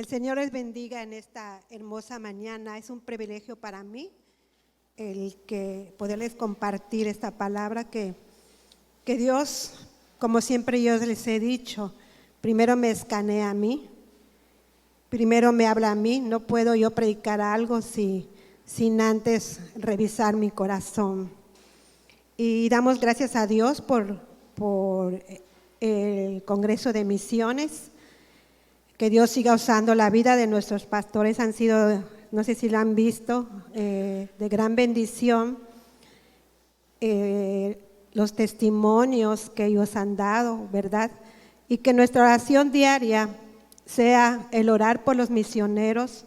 el Señor les bendiga en esta hermosa mañana. Es un privilegio para mí el que poderles compartir esta palabra que Dios, como siempre yo les he dicho, primero me escanea a mí, primero me habla a mí. No puedo yo predicar algo sin antes revisar mi corazón. Y damos gracias a Dios por el Congreso de Misiones. Que Dios siga usando la vida de nuestros pastores. Han sido, no sé si lo han visto, de gran bendición. Los testimonios que ellos han dado, ¿verdad? Y que nuestra oración diaria sea el orar por los misioneros,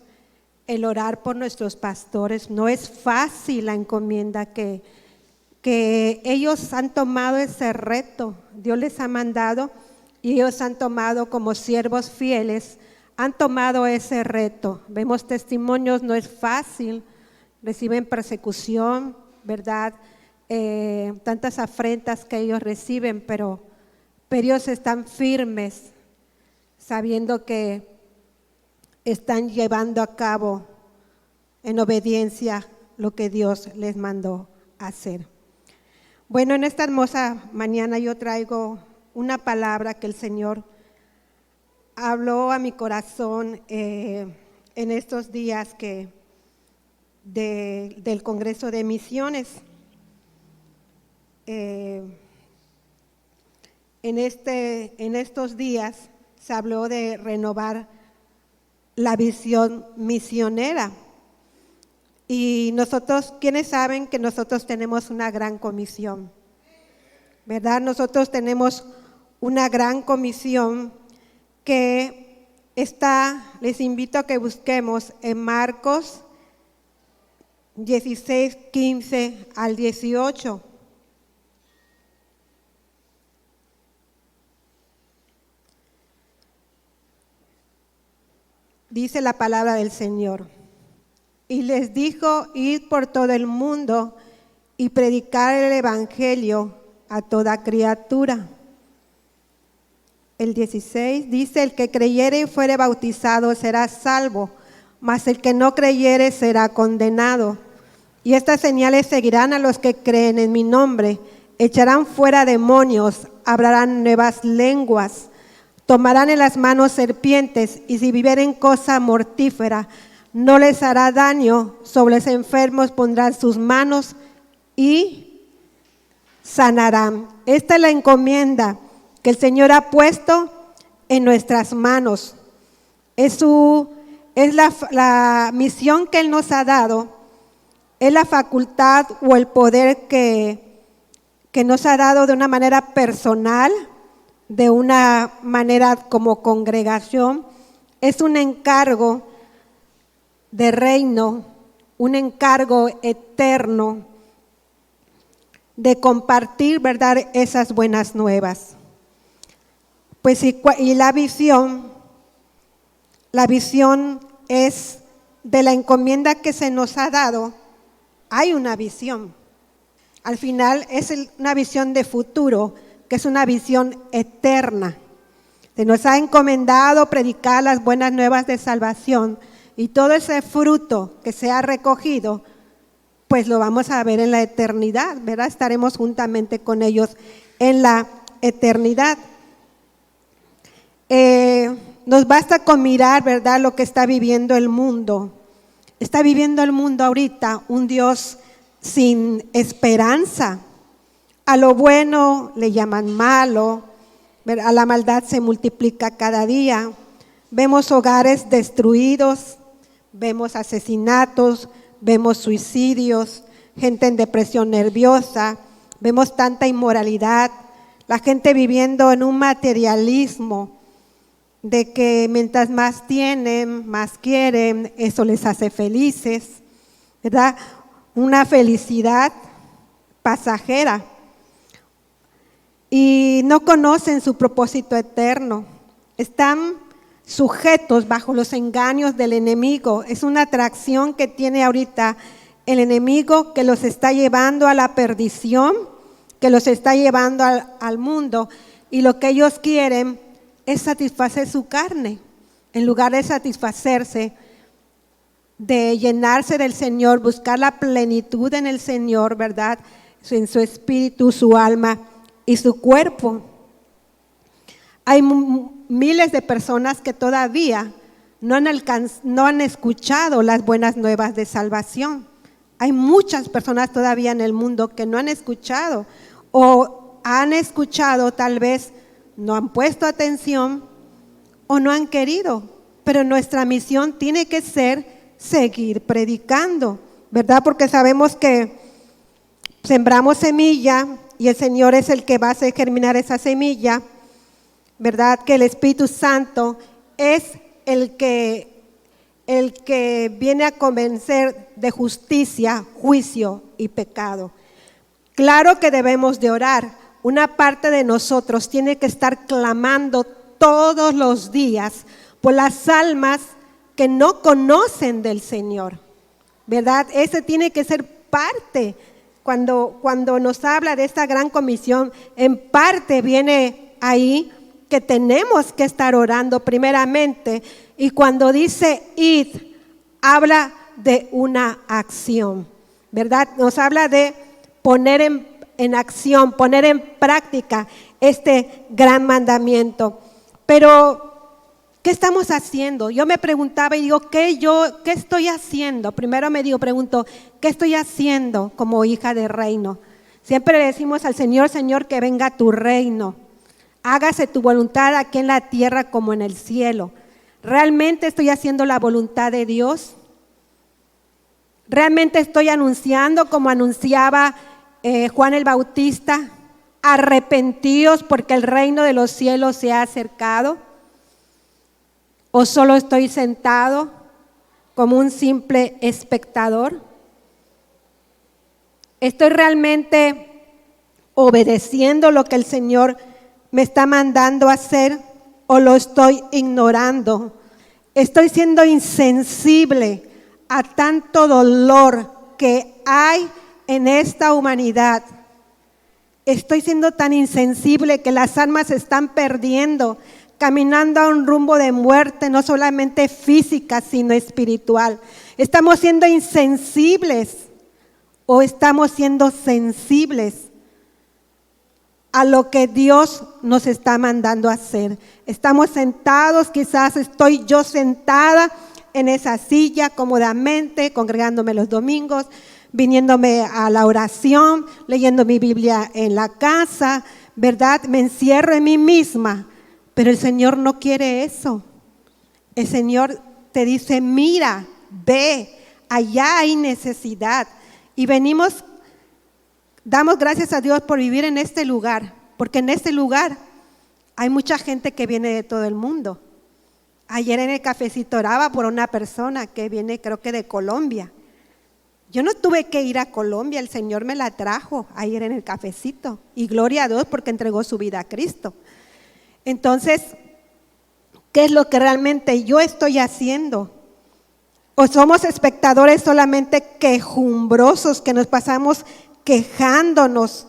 el orar por nuestros pastores. No es fácil la encomienda que ellos han tomado ese reto. Dios les ha mandado y ellos han tomado como siervos fieles, han tomado ese reto. Vemos testimonios, no es fácil, reciben persecución, ¿verdad? Tantas afrentas que ellos reciben, pero ellos están firmes, sabiendo que están llevando a cabo en obediencia lo que Dios les mandó hacer. Bueno, en esta hermosa mañana yo traigo una palabra que el Señor habló a mi corazón en estos días del Congreso de Misiones. En estos días se habló de renovar la visión misionera. Y nosotros, ¿quiénes saben que nosotros tenemos una gran comisión? ¿Verdad? Nosotros tenemos una gran comisión que les invito a que busquemos en Marcos 16, 15 al 18. Dice la palabra del Señor. Y les dijo: id por todo el mundo y predicar el evangelio a toda criatura. El 16 dice: el que creyere y fuere bautizado será salvo, mas el que no creyere será condenado. Y estas señales seguirán a los que creen en mi nombre: echarán fuera demonios, hablarán nuevas lenguas, tomarán en las manos serpientes, y si vivieren cosa mortífera no les hará daño. Sobre los enfermos pondrán sus manos y sanarán. Esta es la encomienda que el Señor ha puesto en nuestras manos. Es la misión que Él nos ha dado, es la facultad o el poder que nos ha dado de una manera personal, de una manera como congregación. Es un encargo de reino, un encargo eterno de compartir, ¿verdad?, esas buenas nuevas. Pues y la visión es de la encomienda que se nos ha dado. Hay una visión. Al final es una visión de futuro, que es una visión eterna. Se nos ha encomendado predicar las buenas nuevas de salvación, y todo ese fruto que se ha recogido, pues lo vamos a ver en la eternidad, ¿verdad? Estaremos juntamente con ellos en la eternidad. Nos basta con mirar, ¿verdad?, lo que está viviendo el mundo. Está viviendo el mundo ahorita un Dios sin esperanza. A lo bueno le llaman malo, a la maldad se multiplica cada día. Vemos hogares destruidos, vemos asesinatos, vemos suicidios, gente en depresión nerviosa, vemos tanta inmoralidad, la gente viviendo en un materialismo de que mientras más tienen, más quieren, eso les hace felices, ¿verdad? Una felicidad pasajera. Y no conocen su propósito eterno. Están sujetos bajo los engaños del enemigo. Es una atracción que tiene ahorita el enemigo, que los está llevando a la perdición, que los está llevando al mundo, y lo que ellos quieren es satisfacer su carne. en lugar de satisfacerse, de llenarse del Señor, buscar la plenitud en el Señor, ¿verdad? En su espíritu, su alma y su cuerpo. Hay miles de personas que todavía no han escuchado las buenas nuevas de salvación. Hay muchas personas todavía en el mundo que no han escuchado, o han escuchado, tal vez no han puesto atención o no han querido, pero nuestra misión tiene que ser seguir predicando, ¿verdad? Porque sabemos que sembramos semilla y el Señor es el que va a hacer germinar esa semilla, ¿verdad? Que el Espíritu Santo es el que viene a convencer de justicia, juicio y pecado. Claro que debemos de orar. Una parte de nosotros tiene que estar clamando todos los días por las almas que no conocen del Señor, ¿verdad? Ese tiene que ser parte. Cuando nos habla de esta gran comisión, en parte viene ahí que tenemos que estar orando primeramente, y cuando dice id, habla de una acción, ¿verdad? Nos habla de poner en acción, poner en práctica este gran mandamiento. Pero ¿qué estamos haciendo? Yo me preguntaba y digo, ¿qué estoy haciendo? Primero pregunto, ¿qué estoy haciendo como hija de reino? Siempre le decimos al Señor, Señor, que venga tu reino. Hágase tu voluntad aquí en la tierra como en el cielo. ¿Realmente estoy haciendo la voluntad de Dios? ¿Realmente estoy anunciando como anunciaba Juan el Bautista? Arrepentíos porque el reino de los cielos se ha acercado. ¿O solo estoy sentado como un simple espectador? ¿Estoy realmente obedeciendo lo que el Señor me está mandando a hacer o lo estoy ignorando? ¿Estoy siendo insensible a tanto dolor que hay en esta humanidad? ¿Estoy siendo tan insensible que las almas se están perdiendo, caminando a un rumbo de muerte, no solamente física, sino espiritual? ¿Estamos siendo insensibles o estamos siendo sensibles a lo que Dios nos está mandando a hacer? Estamos sentados, quizás estoy yo sentada en esa silla cómodamente, congregándome los domingos, viniéndome a la oración, leyendo mi Biblia en la casa, ¿verdad? Me encierro en mí misma, pero el Señor no quiere eso. El Señor te dice, mira, ve, allá hay necesidad. Y damos gracias a Dios por vivir en este lugar, porque en este lugar hay mucha gente que viene de todo el mundo. Ayer en el cafecito oraba por una persona que viene, creo que de Colombia. Yo no tuve que ir a Colombia, el Señor me la trajo ayer en el cafecito. Y gloria a Dios porque entregó su vida a Cristo. Entonces, ¿qué es lo que realmente yo estoy haciendo? ¿O somos espectadores solamente quejumbrosos que nos pasamos quejándonos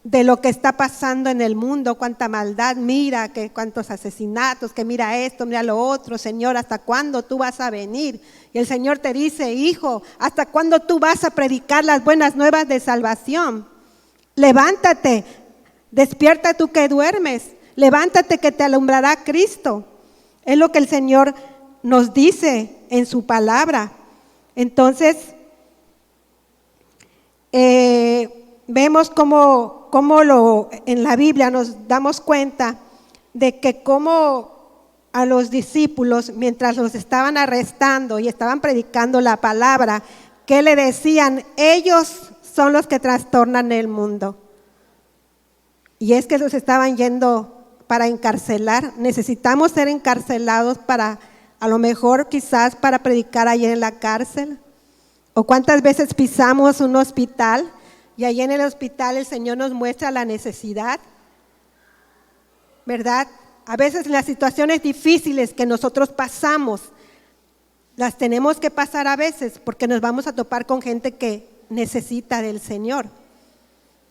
de lo que está pasando en el mundo? Cuánta maldad, mira, que cuántos asesinatos, que mira esto, mira lo otro. Señor, ¿hasta cuándo tú vas a venir? Y el Señor te dice, hijo, ¿hasta cuándo tú vas a predicar las buenas nuevas de salvación? Levántate, despierta tú que duermes, levántate que te alumbrará Cristo. Es lo que el Señor nos dice en su palabra. Entonces, vemos cómo en la Biblia nos damos cuenta de que cómo a los discípulos, mientras los estaban arrestando y estaban predicando la palabra, ¿qué le decían? Ellos son los que trastornan el mundo. Y es que los estaban yendo para encarcelar. Necesitamos ser encarcelados para, a lo mejor quizás para predicar allí en la cárcel. ¿O cuántas veces pisamos un hospital y allí en el hospital el Señor nos muestra la necesidad? ¿Verdad? A veces las situaciones difíciles que nosotros pasamos, las tenemos que pasar a veces porque nos vamos a topar con gente que necesita del Señor.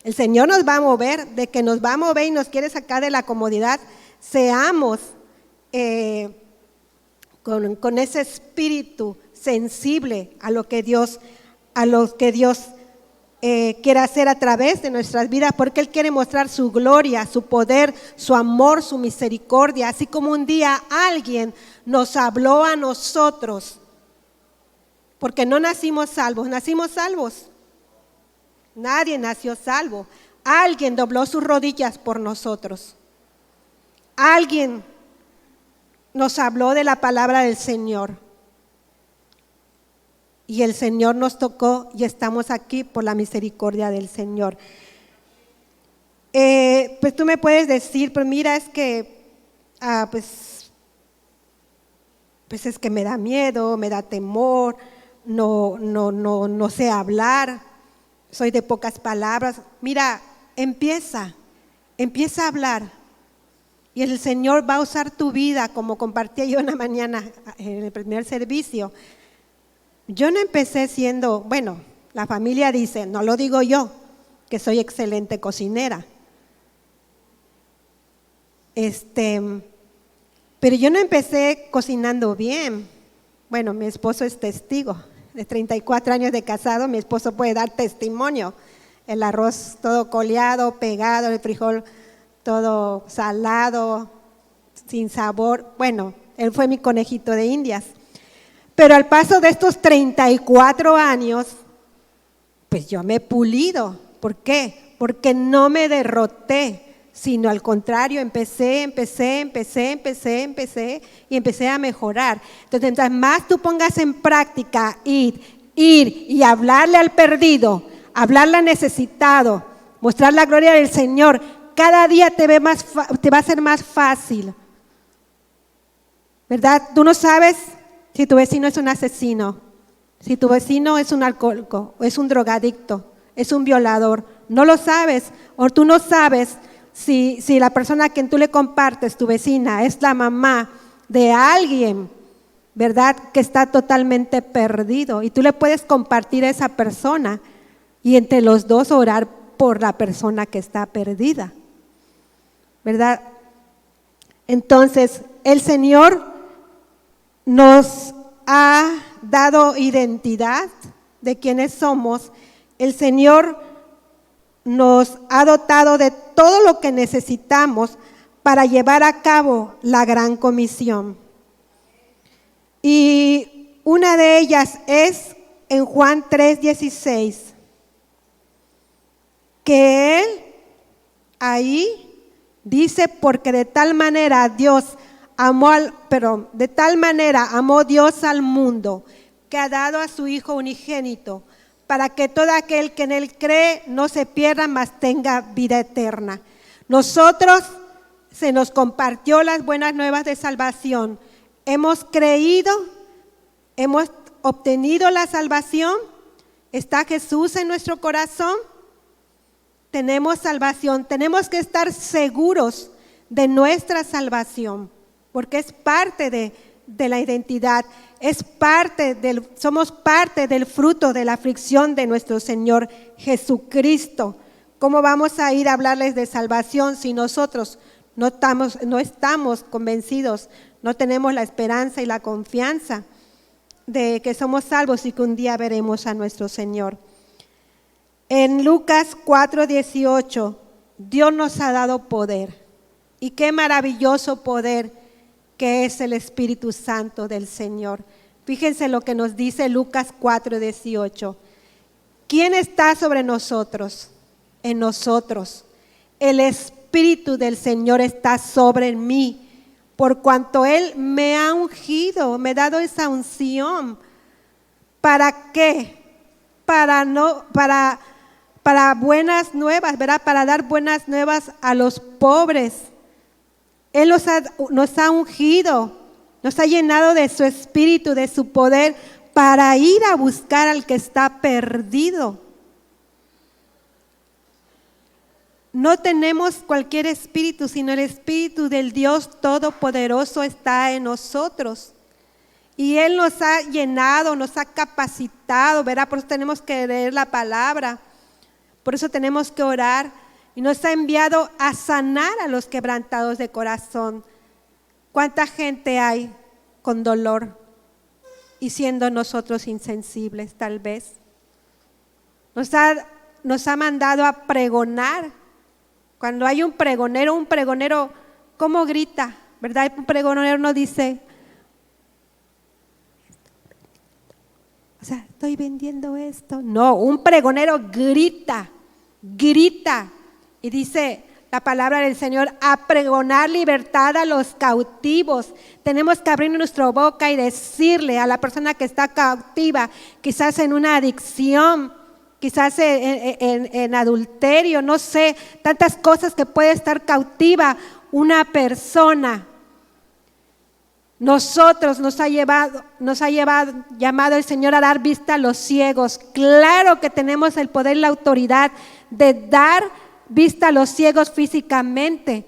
El Señor nos va a mover, de que nos va a mover y nos quiere sacar de la comodidad. Seamos, con ese espíritu sensible a lo que Dios quiere hacer a través de nuestras vidas, porque Él quiere mostrar su gloria, su poder, su amor, su misericordia, así como un día alguien nos habló a nosotros, porque no nacimos salvos, nacimos salvos. Nadie nació salvo. Alguien dobló sus rodillas por nosotros. Alguien nos habló de la palabra del Señor. Y el Señor nos tocó y estamos aquí por la misericordia del Señor. Pues tú me puedes decir, pero mira, es que, pues es que me da miedo, me da temor, no sé hablar, soy de pocas palabras. Mira, empieza a hablar. Y el Señor va a usar tu vida, como compartía yo una mañana en el primer servicio. Yo no empecé siendo, bueno, la familia dice, no lo digo yo, que soy excelente cocinera. Pero yo no empecé cocinando bien. Bueno, mi esposo es testigo. De 34 años de casado, mi esposo puede dar testimonio. El arroz todo coleado, pegado, el frijol todo salado, sin sabor. Bueno, él fue mi conejito de Indias. Pero al paso de estos 34 años, pues yo me he pulido. ¿Por qué? Porque no me derroté, sino al contrario, empecé y empecé a mejorar. Entonces, mientras más tú pongas en práctica ir y hablarle al perdido, hablarle al necesitado, mostrar la gloria del Señor, cada día te va a ser más fácil. ¿Verdad? Tú no sabes si tu vecino es un asesino, si tu vecino es un alcohólico, o es un drogadicto, es un violador. No lo sabes, o tú no sabes si la persona a quien tú le compartes, tu vecina, es la mamá de alguien, ¿verdad?, que está totalmente perdido. Y tú le puedes compartir a esa persona y entre los dos orar por la persona que está perdida, ¿verdad? Entonces, el Señor nos ha dado identidad de quienes somos. El Señor nos ha dotado de todo lo que necesitamos para llevar a cabo la gran comisión. Y una de ellas es en Juan 3:16, que Él ahí dice, porque de tal manera amó Dios al mundo, que ha dado a su Hijo unigénito, para que todo aquel que en Él cree no se pierda, mas tenga vida eterna. Nosotros se nos compartió las buenas nuevas de salvación. Hemos creído, hemos obtenido la salvación. Está Jesús en nuestro corazón. Tenemos salvación. Tenemos que estar seguros de nuestra salvación, porque es parte de la identidad. Somos parte del fruto de la aflicción de nuestro Señor Jesucristo. ¿Cómo vamos a ir a hablarles de salvación si nosotros no estamos convencidos, no tenemos la esperanza y la confianza de que somos salvos y que un día veremos a nuestro Señor? En Lucas 4:18, Dios nos ha dado poder. Y qué maravilloso poder que es el Espíritu Santo del Señor. Fíjense lo que nos dice Lucas 4:18. ¿Quién está sobre nosotros? En nosotros. El Espíritu del Señor está sobre mí, por cuanto Él me ha ungido, me ha dado esa unción. ¿Para qué? Para buenas nuevas, ¿verdad? Para dar buenas nuevas a los pobres. Él nos ha ungido, nos ha llenado de su espíritu, de su poder, para ir a buscar al que está perdido. No tenemos cualquier espíritu, sino el Espíritu del Dios Todopoderoso está en nosotros. Y Él nos ha llenado, nos ha capacitado, ¿verdad? Por eso tenemos que leer la palabra, por eso tenemos que orar. Y nos ha enviado a sanar a los quebrantados de corazón. ¿Cuánta gente hay con dolor y siendo nosotros insensibles tal vez. Nos ha mandado a pregonar. Cuando hay un pregonero, ¿cómo grita? ¿Verdad? Un pregonero no dice, o sea, estoy vendiendo esto. No, un pregonero grita y dice la palabra del Señor, a pregonar libertad a los cautivos. Tenemos que abrir nuestra boca y decirle a la persona que está cautiva, quizás en una adicción, quizás en adulterio, no sé, tantas cosas que puede estar cautiva una persona. Nosotros nos ha llamado el Señor a dar vista a los ciegos. Claro que tenemos el poder y la autoridad de dar vista a los ciegos físicamente.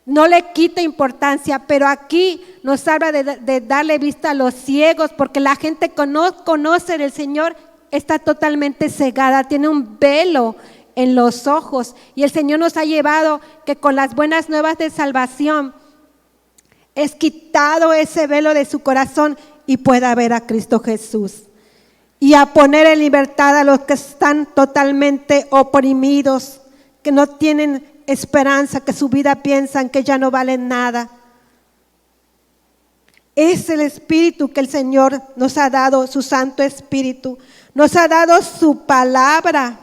No le quita importancia, pero aquí nos habla de darle vista a los ciegos, porque la gente que no conoce del Señor está totalmente cegada, tiene un velo en los ojos. Y el Señor nos ha llevado que con las buenas nuevas de salvación es quitado ese velo de su corazón y pueda ver a Cristo Jesús. Y a poner en libertad a los que están totalmente oprimidos, que no tienen esperanza, que su vida piensan que ya no valen nada. Es el Espíritu que el Señor nos ha dado, su Santo Espíritu. Nos ha dado su palabra.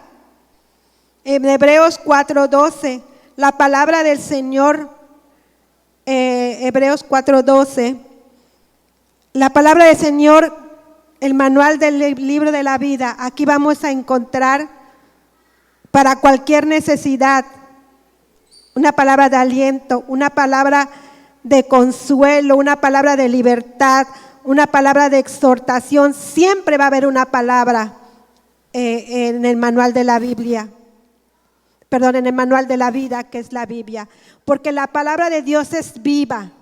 En Hebreos 4:12, la palabra del Señor, Hebreos 4:12, la palabra del Señor, el manual del libro de la vida. Aquí vamos a encontrar para cualquier necesidad una palabra de aliento, una palabra de consuelo, una palabra de libertad, una palabra de exhortación. Siempre va a haber una palabra en el manual de la Biblia. Perdón, en el manual de la vida, que es la Biblia. Porque la palabra de Dios es viva.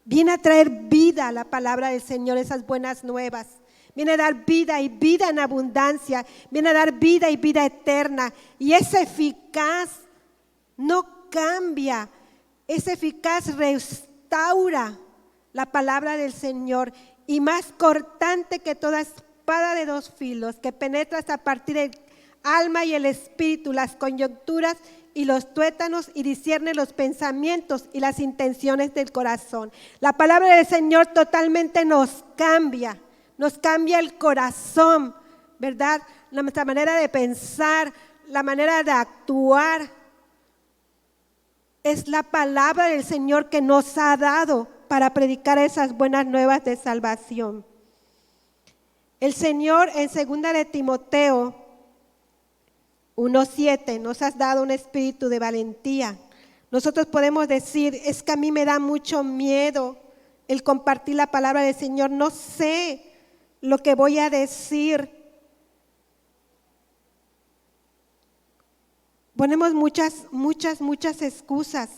Viene a traer vida la palabra del Señor, esas buenas nuevas. Viene a dar vida y vida en abundancia. Viene a dar vida y vida eterna. Y es eficaz, no cambia. Es eficaz, restaura la palabra del Señor. Y más cortante que toda espada de dos filos, que penetra hasta partir el alma y el espíritu, las coyunturas y los tuétanos, y discierne los pensamientos y las intenciones del corazón. La palabra del Señor totalmente nos cambia el corazón, ¿verdad? Nuestra manera de pensar, la manera de actuar. Es la palabra del Señor que nos ha dado para predicar esas buenas nuevas de salvación. El Señor en 2 de Timoteo 1:7 nos has dado un espíritu de valentía. Nosotros podemos decir, es que a mí me da mucho miedo el compartir la palabra del Señor, no sé lo que voy a decir. Ponemos muchas excusas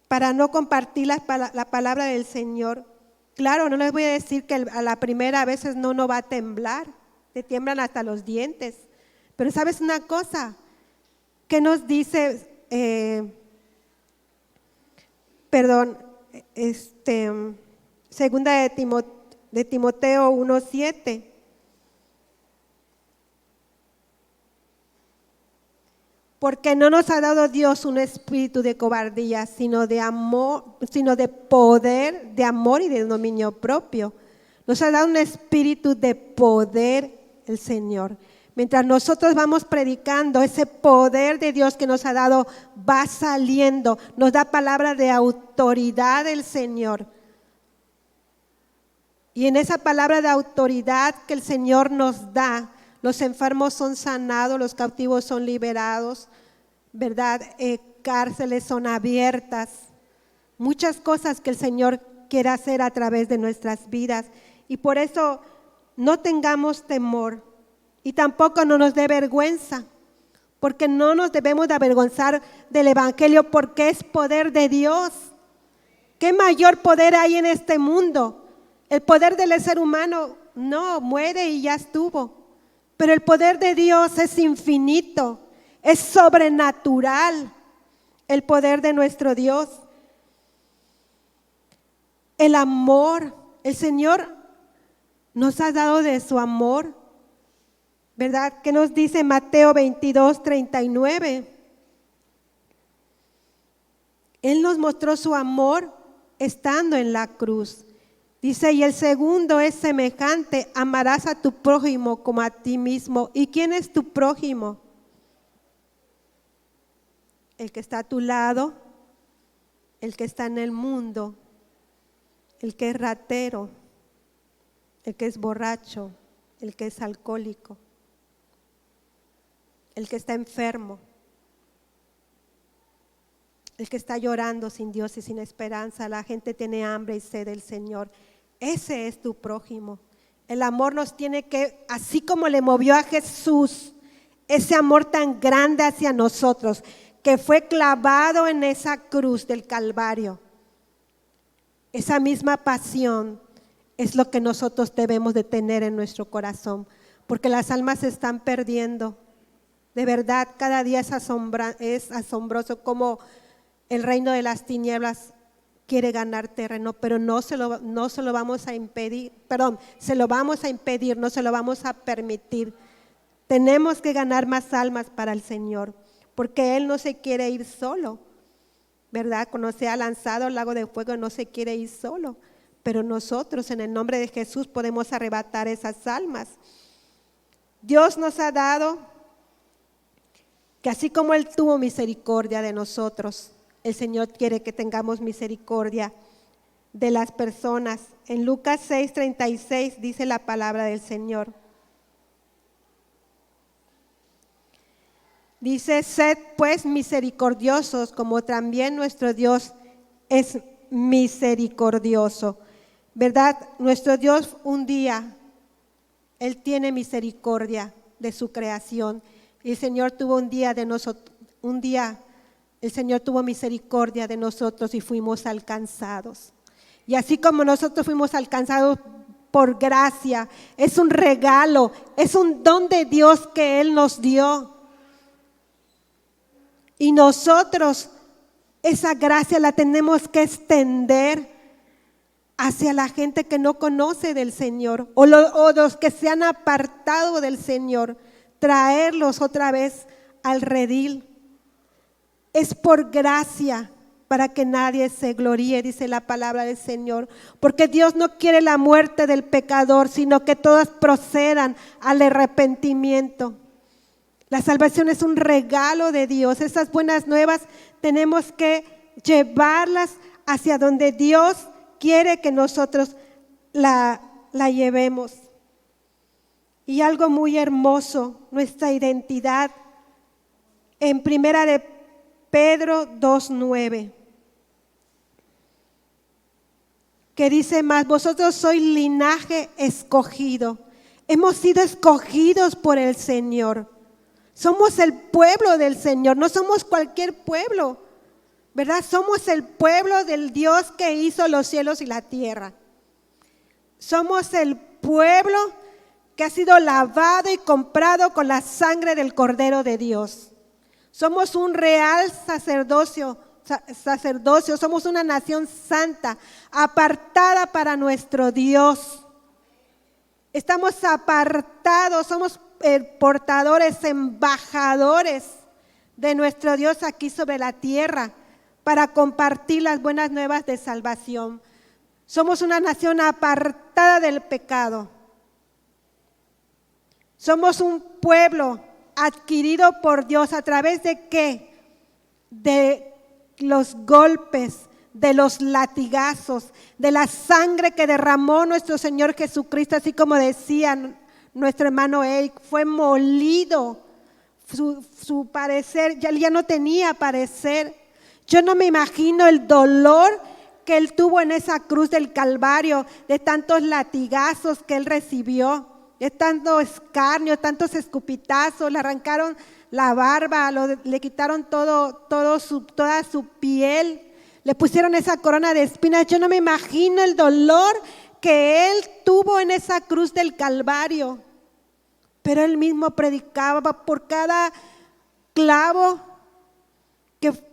para no compartir la palabra del Señor. Claro, no les voy a decir que a la primera a veces no va a temblar, te tiemblan hasta los dientes. Pero ¿sabes una cosa? ¿Qué nos dice, segunda de Timoteo 1:7? Porque no nos ha dado Dios un espíritu de cobardía, sino de amor, sino de poder, de amor y de dominio propio. Nos ha dado un espíritu de poder el Señor. Mientras nosotros vamos predicando, ese poder de Dios que nos ha dado va saliendo. Nos da palabra de autoridad del Señor. Y en esa palabra de autoridad que el Señor nos da, los enfermos son sanados, los cautivos son liberados, ¿verdad? Cárceles son abiertas. Muchas cosas que el Señor quiere hacer a través de nuestras vidas. Y por eso no tengamos temor y tampoco no nos dé vergüenza, porque no nos debemos de avergonzar del Evangelio, porque es poder de Dios. ¿Qué mayor poder hay en este mundo? El poder del ser humano no muere y ya estuvo. Pero el poder de Dios es infinito, es sobrenatural, el poder de nuestro Dios. el amor. El Señor nos ha dado de su amor, ¿verdad? ¿Qué nos dice Mateo 22:39? Él nos mostró su amor estando en la cruz. Dice, y el segundo es semejante: amarás a tu prójimo como a ti mismo. ¿Y quién es tu prójimo? El que está a tu lado, el que está en el mundo, el que es ratero, el que es borracho, el que es alcohólico, el que está enfermo, el que está llorando sin Dios y sin esperanza. La gente tiene hambre y sed del Señor. Ese es tu prójimo. El amor nos tiene que, así como le movió a Jesús, ese amor tan grande hacia nosotros, que fue clavado en esa cruz del Calvario, esa misma pasión es lo que nosotros debemos de tener en nuestro corazón, porque las almas se están perdiendo. De verdad, cada día es asombroso cómo el reino de las tinieblas quiere ganar terreno, pero no se lo vamos a impedir, se lo vamos a impedir, no se lo vamos a permitir. Tenemos que ganar más almas para el Señor, porque Él no se quiere ir solo, ¿verdad? Cuando se ha lanzado al lago de fuego no se quiere ir solo, pero nosotros en el nombre de Jesús podemos arrebatar esas almas. Dios nos ha dado que así como Él tuvo misericordia de nosotros, el Señor quiere que tengamos misericordia de las personas. En Lucas 6:36 dice la palabra del Señor. Dice, sed pues misericordiosos como también nuestro Dios es misericordioso. ¿Verdad? Nuestro Dios un día, Él tiene misericordia de su creación. Y el Señor tuvo el Señor tuvo misericordia de nosotros y fuimos alcanzados. Y así como nosotros fuimos alcanzados por gracia, es un regalo, es un don de Dios que Él nos dio. Y nosotros esa gracia la tenemos que extender hacia la gente que no conoce del Señor o los que se han apartado del Señor, traerlos otra vez al redil. Es por gracia, para que nadie se gloríe, dice la palabra del Señor, porque Dios no quiere la muerte del pecador, sino que todas procedan al arrepentimiento. La salvación es un regalo de Dios. Esas buenas nuevas tenemos que llevarlas hacia donde Dios quiere que nosotros la llevemos. Y algo muy hermoso, nuestra identidad. En Primera de Pedro 2:9, que dice más, vosotros sois linaje escogido. Hemos sido escogidos por el Señor. Somos el pueblo del Señor, no somos cualquier pueblo, ¿verdad? Somos el pueblo del Dios que hizo los cielos y la tierra. Somos el pueblo que ha sido lavado y comprado con la sangre del Cordero de Dios. Somos un real sacerdocio, somos una nación santa, apartada para nuestro Dios. Estamos apartados, somos portadores, embajadores de nuestro Dios aquí sobre la tierra para compartir las buenas nuevas de salvación. Somos una nación apartada del pecado. Somos un pueblo adquirido por Dios a través de ¿qué? De los golpes, de los latigazos, de la sangre que derramó nuestro Señor Jesucristo, así como decía nuestro hermano Eric, fue molido, su parecer, ya no tenía parecer. Yo no me imagino el dolor que Él tuvo en esa cruz del Calvario, de tantos latigazos que Él recibió, de tanto escarnio, tantos escupitazos, le arrancaron la barba, le quitaron toda su piel, le pusieron esa corona de espinas. Yo no me imagino el dolor que Él tuvo en esa cruz del Calvario, pero Él mismo predicaba por cada clavo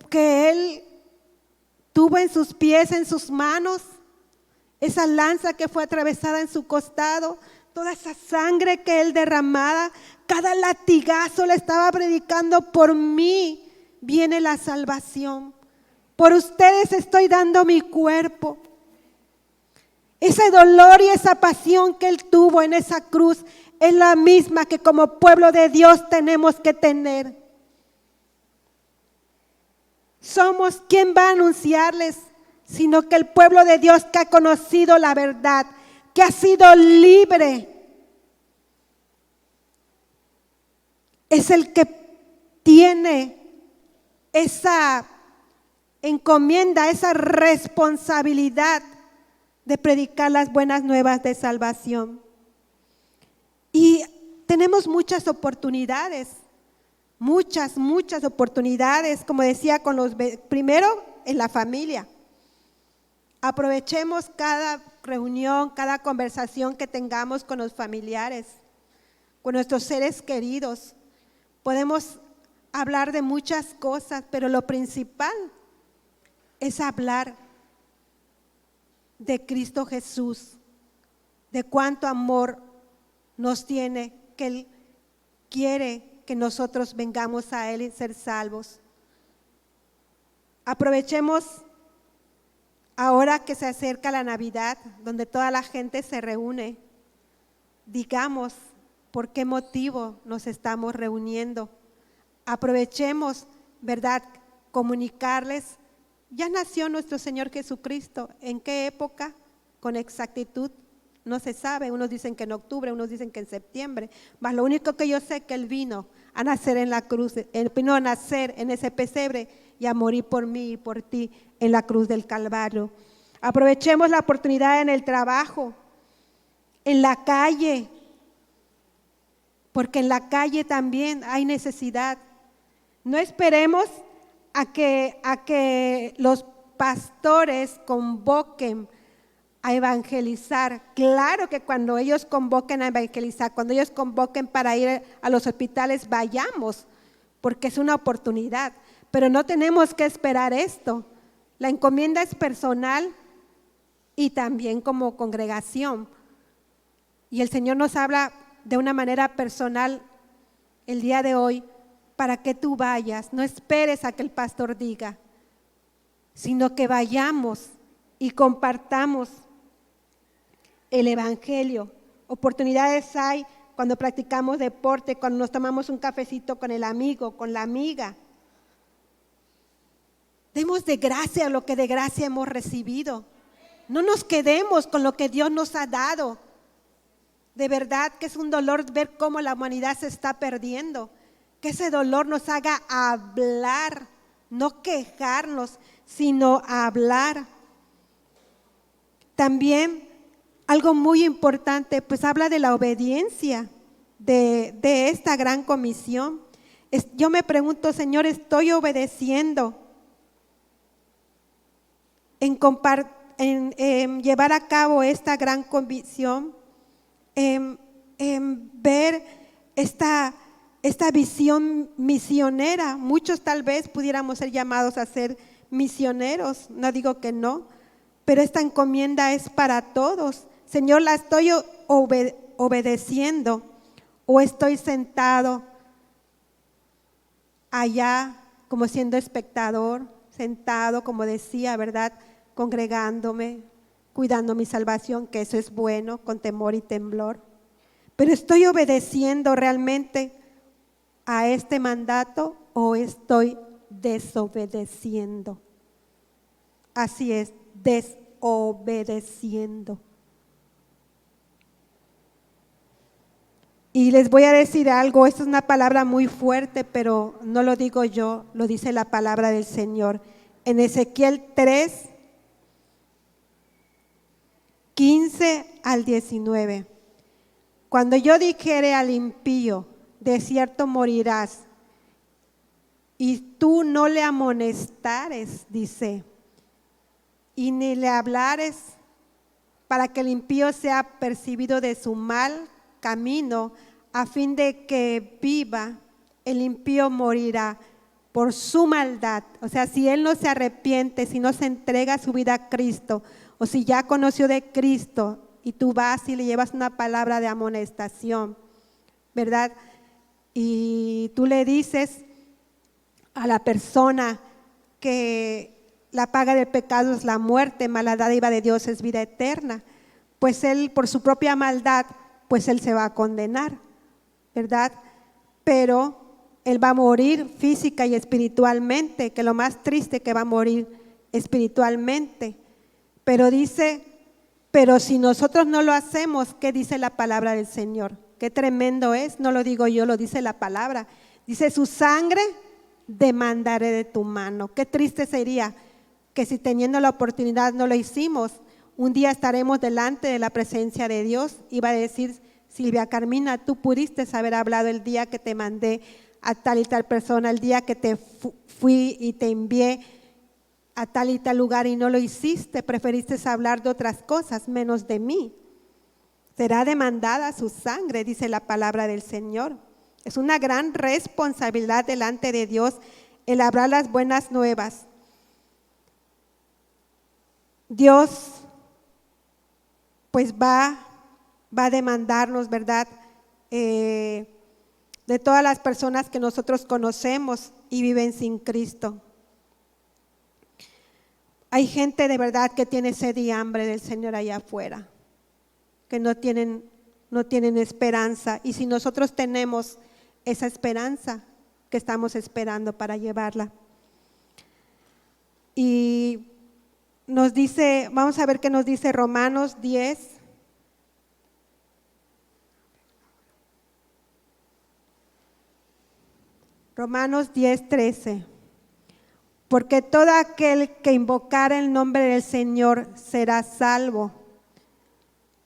que Él tuvo en sus pies, en sus manos. esa lanza que fue atravesada en su costado, toda esa sangre que Él derramaba, cada latigazo le estaba predicando: por mí viene la salvación, por ustedes estoy dando mi cuerpo. Ese dolor y esa pasión que Él tuvo en esa cruz es la misma que como pueblo de Dios tenemos que tener. Somos quien va a anunciarles, sino que el pueblo de Dios que ha conocido la verdad, que ha sido libre, es el que tiene esa encomienda, esa responsabilidad de predicar las buenas nuevas de salvación. Y tenemos muchas oportunidades, muchas oportunidades, como decía, primero en la familia. Aprovechemos cada reunión, cada conversación que tengamos con los familiares, con nuestros seres queridos. Podemos hablar de muchas cosas, pero lo principal es hablar de Cristo Jesús, de cuánto amor nos tiene, que Él quiere que nosotros vengamos a Él y ser salvos. Aprovechemos ahora que se acerca la Navidad, donde toda la gente se reúne, digamos por qué motivo nos estamos reuniendo. Aprovechemos, ¿verdad?, comunicarles: ya nació nuestro Señor Jesucristo. ¿En qué época? Con exactitud no se sabe. Unos dicen que en octubre, unos dicen que en septiembre. Mas lo único que yo sé es que Él vino a nacer en la cruz, Él vino a nacer en ese pesebre y a morir por mí y por ti en la cruz del Calvario. Aprovechemos la oportunidad en el trabajo, en la calle, porque en la calle también hay necesidad. No esperemos a que los pastores convoquen a evangelizar. Claro que cuando ellos convoquen a evangelizar, cuando ellos convoquen para ir a los hospitales, vayamos, porque es una oportunidad. Pero no tenemos que esperar esto. La encomienda es personal y también como congregación. Y el Señor nos habla de una manera personal el día de hoy, para que tú vayas. No esperes a que el pastor diga, sino que vayamos y compartamos el evangelio. Oportunidades hay cuando practicamos deporte, cuando nos tomamos un cafecito con el amigo, con la amiga. Demos de gracia lo que de gracia hemos recibido. No nos quedemos con lo que Dios nos ha dado. De verdad que es un dolor ver cómo la humanidad se está perdiendo. Que ese dolor nos haga hablar, no quejarnos, sino hablar. También algo muy importante, pues habla de la obediencia de esta gran comisión. Yo me pregunto, Señor, ¿estoy obedeciendo en llevar a cabo esta gran comisión? En ver esta visión misionera. Muchos tal vez pudiéramos ser llamados a ser misioneros, no digo que no, pero esta encomienda es para todos. Señor, ¿la estoy obedeciendo o estoy sentado allá como siendo espectador, sentado, como decía, ¿verdad?, congregándome, cuidando mi salvación, que eso es bueno, con temor y temblor? ¿Pero estoy obedeciendo realmente a este mandato o estoy desobedeciendo? Así es, desobedeciendo. Y les voy a decir algo, esto es una palabra muy fuerte, pero no lo digo yo, lo dice la palabra del Señor. En Ezequiel 3, 15 al 19. Cuando yo dijere al impío, de cierto morirás, y tú no le amonestares, dice, y ni le hablares, para que el impío sea percibido de su mal camino, a fin de que viva, el impío morirá por su maldad. O sea, si él no se arrepiente, si no se entrega su vida a Cristo, o si ya conoció de Cristo y tú vas y le llevas una palabra de amonestación, ¿verdad? Y tú le dices a la persona que la paga del pecado es la muerte, mas la dádiva de Dios es vida eterna, pues él por su propia maldad, pues él se va a condenar, ¿verdad? Pero él va a morir física y espiritualmente, que lo más triste que va a morir espiritualmente. Pero dice, pero si nosotros no lo hacemos, ¿qué dice la palabra del Señor? Qué tremendo es, no lo digo yo, lo dice la palabra. Dice, su sangre demandaré de tu mano. Qué triste sería que si teniendo la oportunidad no lo hicimos, un día estaremos delante de la presencia de Dios y va a decir, Silvia Carmina, tú pudiste haber hablado el día que te mandé a tal y tal persona, el día que te fui y te envié a tal y tal lugar y no lo hiciste, preferiste hablar de otras cosas menos de mí. Será demandada su sangre, dice la palabra del Señor. Es una gran responsabilidad delante de Dios el hablar las buenas nuevas. Dios pues va a demandarnos, ¿verdad? De todas las personas que nosotros conocemos y viven sin Cristo. Hay gente de verdad que tiene sed y hambre del Señor allá afuera, que no tienen esperanza. Y si nosotros tenemos esa esperanza, que estamos esperando para llevarla. Y nos dice, vamos a ver qué nos dice Romanos 10. Romanos 10:13. Porque todo aquel que invocara el nombre del Señor será salvo.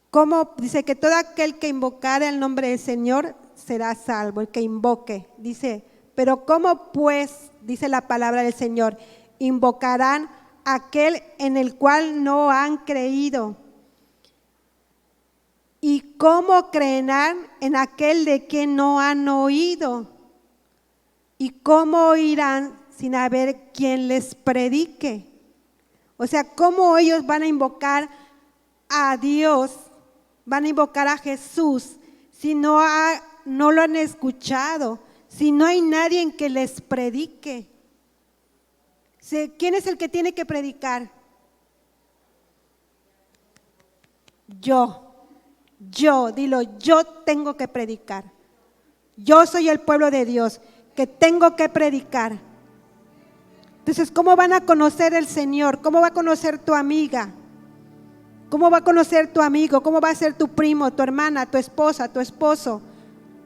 ¿Cómo? Dice que todo aquel que invocara el nombre del Señor será salvo, el que invoque. Dice, pero ¿cómo pues, dice la palabra del Señor, invocarán aquel en el cual no han creído? ¿Y cómo creerán en aquel de quien no han oído? ¿Y cómo oirán sin haber quien les predique? O sea, ¿cómo ellos van a invocar a Dios, van a invocar a Jesús si no lo han escuchado, si no hay nadie en que les predique? ¿Quién es el que tiene que predicar? Dilo, yo tengo que predicar. Yo soy el pueblo de Dios que tengo que predicar. Entonces, ¿cómo van a conocer el Señor? ¿Cómo va a conocer tu amiga? ¿Cómo va a conocer tu amigo? ¿Cómo va a ser tu primo, tu hermana, tu esposa, tu esposo?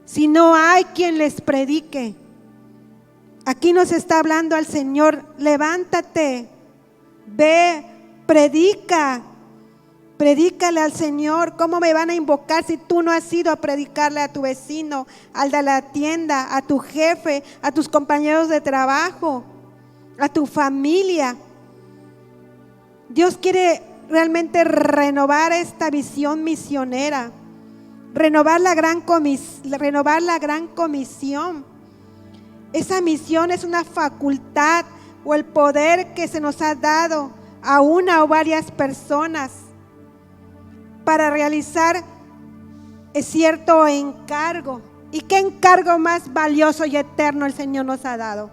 Si no hay quien les predique. Aquí nos está hablando al Señor, levántate, ve, predícale al Señor. ¿Cómo me van a invocar si tú no has ido a predicarle a tu vecino, al de la tienda, a tu jefe, a tus compañeros de trabajo, a tu familia? Dios quiere realmente renovar esta visión misionera, renovar la gran comisión. Esa misión es una facultad o el poder que se nos ha dado a una o varias personas para realizar cierto encargo. ¿Y qué encargo más valioso y eterno el Señor nos ha dado?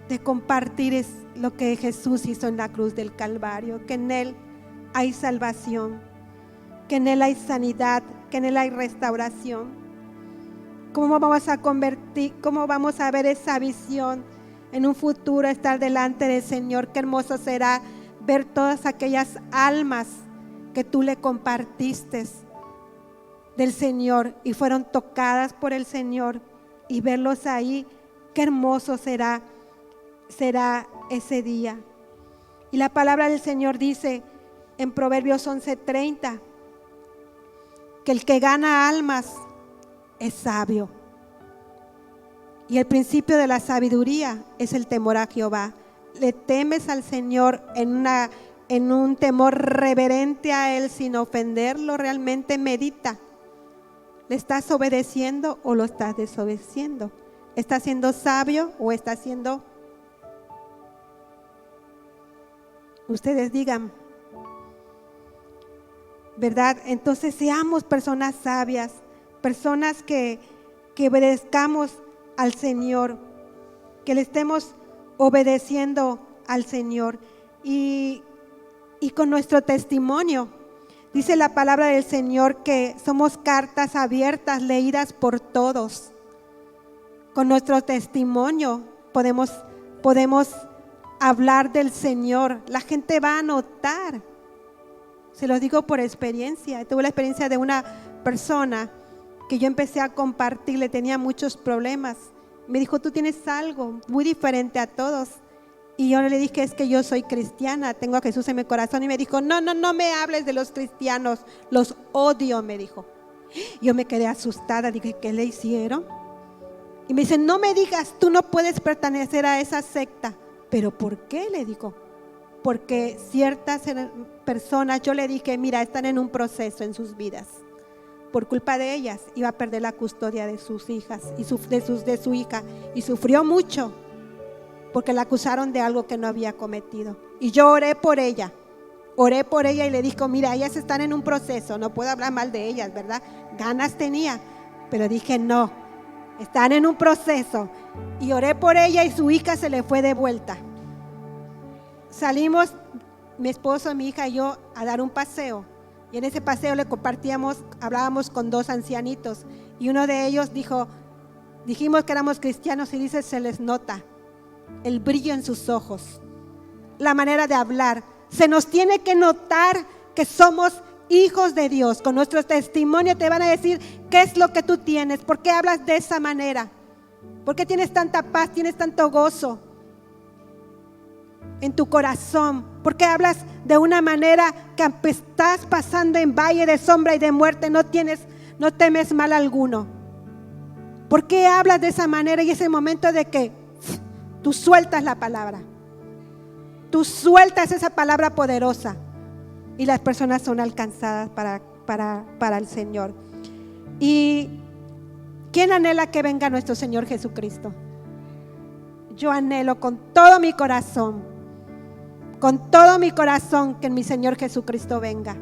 De compartir lo que Jesús hizo en la cruz del Calvario, que en Él hay salvación, que en Él hay sanidad, que en Él hay restauración. ¿Cómo vamos a ver esa visión en un futuro, estar delante del Señor? Qué hermoso será ver todas aquellas almas que tú le compartiste del Señor y fueron tocadas por el Señor, y verlos ahí. Qué hermoso será ese día. Y la palabra del Señor dice en Proverbios 11:30 que el que gana almas es sabio, y el principio de la sabiduría es el temor a Jehová. Le temes al Señor en un temor reverente a Él, sin ofenderlo. Realmente medita, ¿le estás obedeciendo o lo estás desobedeciendo? ¿Estás siendo sabio o estás siendo? Ustedes digan, ¿verdad? Entonces seamos personas sabias, personas que obedezcamos al Señor, que le estemos obedeciendo al Señor y con nuestro testimonio. Dice la palabra del Señor que somos cartas abiertas, leídas por todos. Con nuestro testimonio podemos hablar del Señor. La gente va a notar. Se los digo por experiencia. Tuve la experiencia de una persona que yo empecé a compartirle, tenía muchos problemas. Me dijo, tú tienes algo muy diferente a todos. Y yo le dije, es que yo soy cristiana, tengo a Jesús en mi corazón. Y me dijo, no me hables de los cristianos, los odio, me dijo. Yo me quedé asustada, dije, ¿qué le hicieron? Y me dice, no me digas, tú no puedes pertenecer a esa secta. ¿Pero por qué? Le digo. Porque ciertas personas, yo le dije, mira, están en un proceso en sus vidas. Por culpa de ellas iba a perder la custodia de sus hijas y de su hija. Y sufrió mucho porque la acusaron de algo que no había cometido. Y yo oré por ella y le dijo, mira, ellas están en un proceso, no puedo hablar mal de ellas, ¿verdad? Ganas tenía, pero dije, no, están en un proceso. Y oré por ella y su hija se le fue de vuelta. Salimos, mi esposo, mi hija y yo, a dar un paseo. Y en ese paseo le compartíamos, hablábamos con dos ancianitos. Y uno de ellos dijimos que éramos cristianos y dice, se les nota el brillo en sus ojos, la manera de hablar. Se nos tiene que notar que somos hijos de Dios. Con nuestro testimonio te van a decir qué es lo que tú tienes, por qué hablas de esa manera, por qué tienes tanta paz, tienes tanto gozo en tu corazón, por qué hablas de una manera que aunque estás pasando en valle de sombra y de muerte, no temes mal alguno. ¿Por qué hablas de esa manera? Y ese momento de que tú sueltas la palabra, tú sueltas esa palabra poderosa y las personas son alcanzadas para el Señor. ¿Y quién anhela que venga nuestro Señor Jesucristo? Yo anhelo con todo mi corazón que mi Señor Jesucristo venga.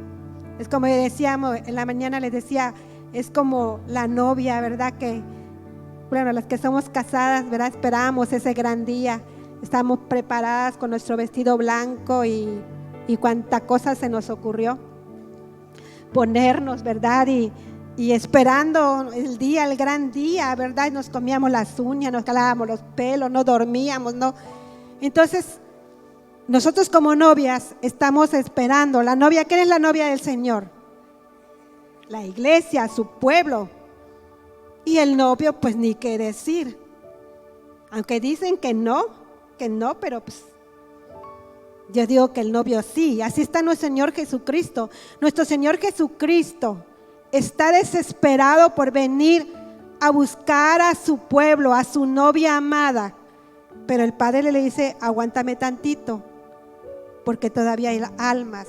Es como decíamos en la mañana, les decía, es como la novia, ¿verdad? Que bueno, las que somos casadas, ¿verdad? Esperamos ese gran día. Estamos preparadas con nuestro vestido blanco y cuánta cosa se nos ocurrió ponernos, ¿verdad? Y esperando el día, el gran día, ¿verdad? Nos comíamos las uñas, nos calábamos los pelos, no dormíamos, ¿no? Entonces, nosotros como novias estamos esperando. La novia, ¿quién es la novia del Señor? La iglesia, su pueblo. Y el novio, pues ni qué decir. Aunque dicen que no, pero pues yo digo que el novio sí. Así está nuestro Señor Jesucristo. Nuestro Señor Jesucristo está desesperado por venir a buscar a su pueblo, a su novia amada. Pero el Padre le dice, aguántame tantito, porque todavía hay almas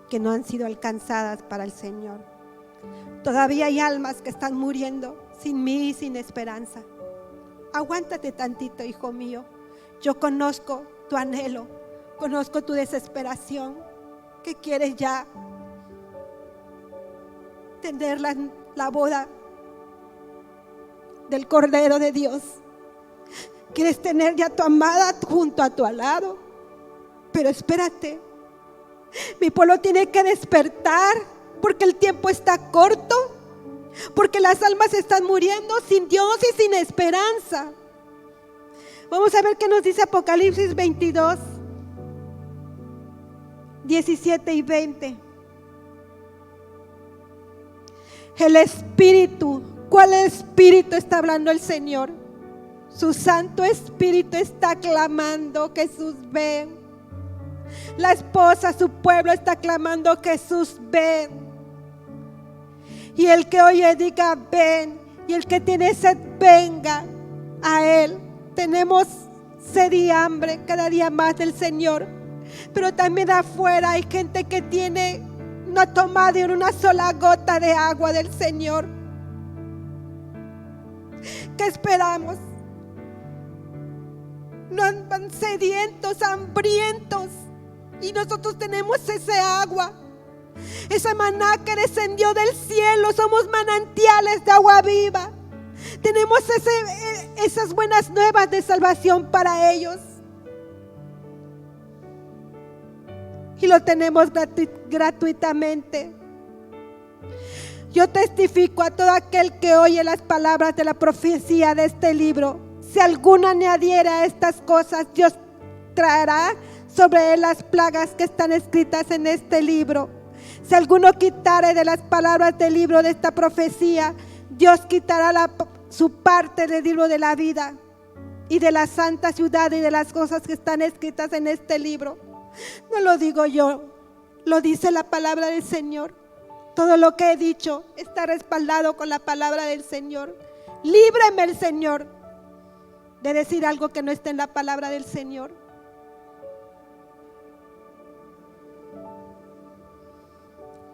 que no han sido alcanzadas para el Señor. Todavía hay almas que están muriendo sin mí y sin esperanza. Aguántate tantito, hijo mío. Yo conozco tu anhelo, conozco tu desesperación, que quieres ya tener la boda del Cordero de Dios. Quieres tener ya a tu amada junto a tu lado. Pero espérate, mi pueblo tiene que despertar, porque el tiempo está corto, porque las almas están muriendo sin Dios y sin esperanza. Vamos a ver qué nos dice Apocalipsis 22, 17 y 20. El Espíritu, ¿cuál Espíritu está hablando el Señor? Su Santo Espíritu está clamando, Jesús ven. La esposa, su pueblo está clamando, Jesús ven. Y el que oye diga ven, y el que tiene sed venga a Él. Tenemos sed y hambre cada día más del Señor, pero también afuera hay gente que no ha tomado ni una sola gota de agua del Señor. ¿Qué esperamos? No andan sedientos, hambrientos, y nosotros tenemos ese agua. Esa maná que descendió del cielo. Somos manantiales de agua viva. Tenemos esas buenas nuevas de salvación para ellos. Y lo tenemos gratuitamente. Yo testifico a todo aquel que oye las palabras de la profecía de este libro. Si alguno añadiera a estas cosas, Dios traerá sobre él las plagas que están escritas en este libro. Si alguno quitare de las palabras del libro de esta profecía, Dios quitará su parte del libro de la vida y de la santa ciudad y de las cosas que están escritas en este libro. No lo digo yo, lo dice la palabra del Señor. Todo lo que he dicho está respaldado con la palabra del Señor. Líbreme el Señor de decir algo que no esté en la palabra del Señor.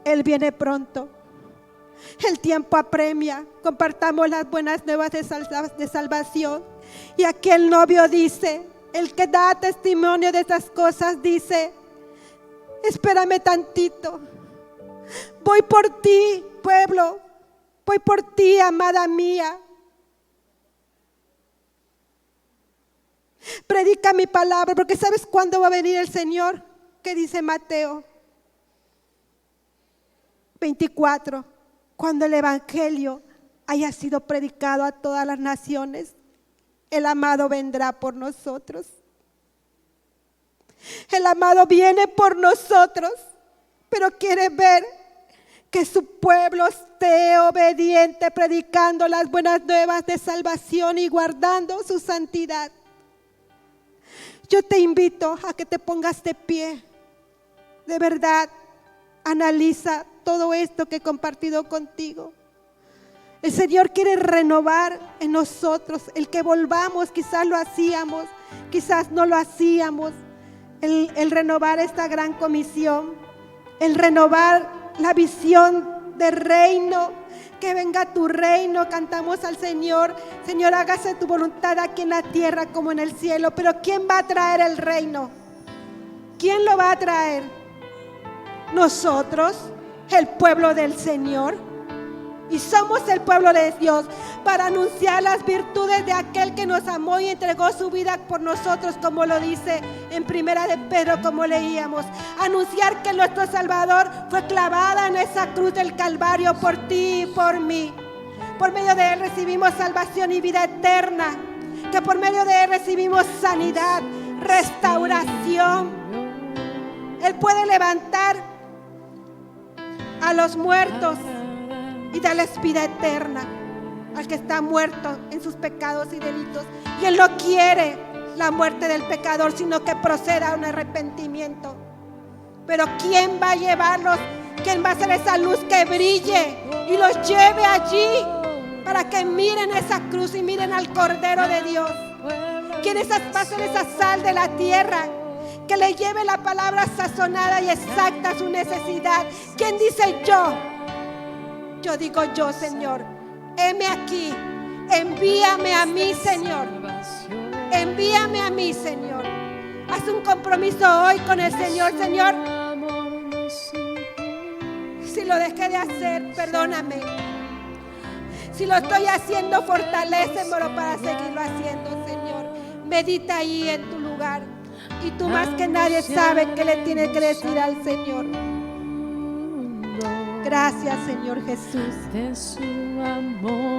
Él viene pronto. El tiempo apremia. Compartamos las buenas nuevas de salvación. Y aquí el novio dice, el que da testimonio de estas cosas dice, espérame tantito. Voy por ti, pueblo. Voy por ti, amada mía. Predica mi palabra, porque ¿sabes cuándo va a venir el Señor? ¿Qué dice Mateo 24? Cuando el evangelio haya sido predicado a todas las naciones, el amado vendrá por nosotros. El amado viene por nosotros, pero quiere ver que su pueblo esté obediente, predicando las buenas nuevas de salvación y guardando su santidad. Yo te invito a que te pongas de pie. De verdad, analiza todo esto que he compartido contigo. El Señor quiere renovar en nosotros el que volvamos. Quizás lo hacíamos, quizás no lo hacíamos. El renovar esta gran comisión, el renovar la visión del reino. Que venga tu reino. Cantamos al Señor, Señor, hágase tu voluntad aquí en la tierra como en el cielo. Pero ¿quién va a traer el reino? ¿Quién lo va a traer? Nosotros, el pueblo del Señor. Y somos el pueblo de Dios para anunciar las virtudes de aquel que nos amó y entregó su vida por nosotros, como lo dice en Primera de Pedro, como leíamos. Anunciar que nuestro Salvador fue clavada en esa cruz del Calvario por ti y por mí. Por medio de él recibimos salvación y vida eterna. Que por medio de él recibimos sanidad, restauración. Él puede levantar a los muertos y darles vida eterna al que está muerto en sus pecados y delitos. Y Él no quiere la muerte del pecador, sino que proceda a un arrepentimiento. Pero ¿quién va a llevarlos? ¿Quién va a hacer esa luz que brille y los lleve allí para que miren esa cruz y miren al Cordero de Dios? ¿Quién va a ser esa sal de la tierra que le lleve la palabra sazonada y exacta a su necesidad? ¿Quién dice yo? Yo digo yo, Señor, heme aquí, envíame a mí, Señor, envíame a mí, Señor. Haz un compromiso hoy con el Señor, Señor. Si lo dejé de hacer, perdóname. Si lo estoy haciendo, fortalécemelo para seguirlo haciendo, Señor. Medita ahí en tu lugar y tú más que nadie sabes qué le tienes que decir al Señor. Gracias, Señor Jesús. De su amor.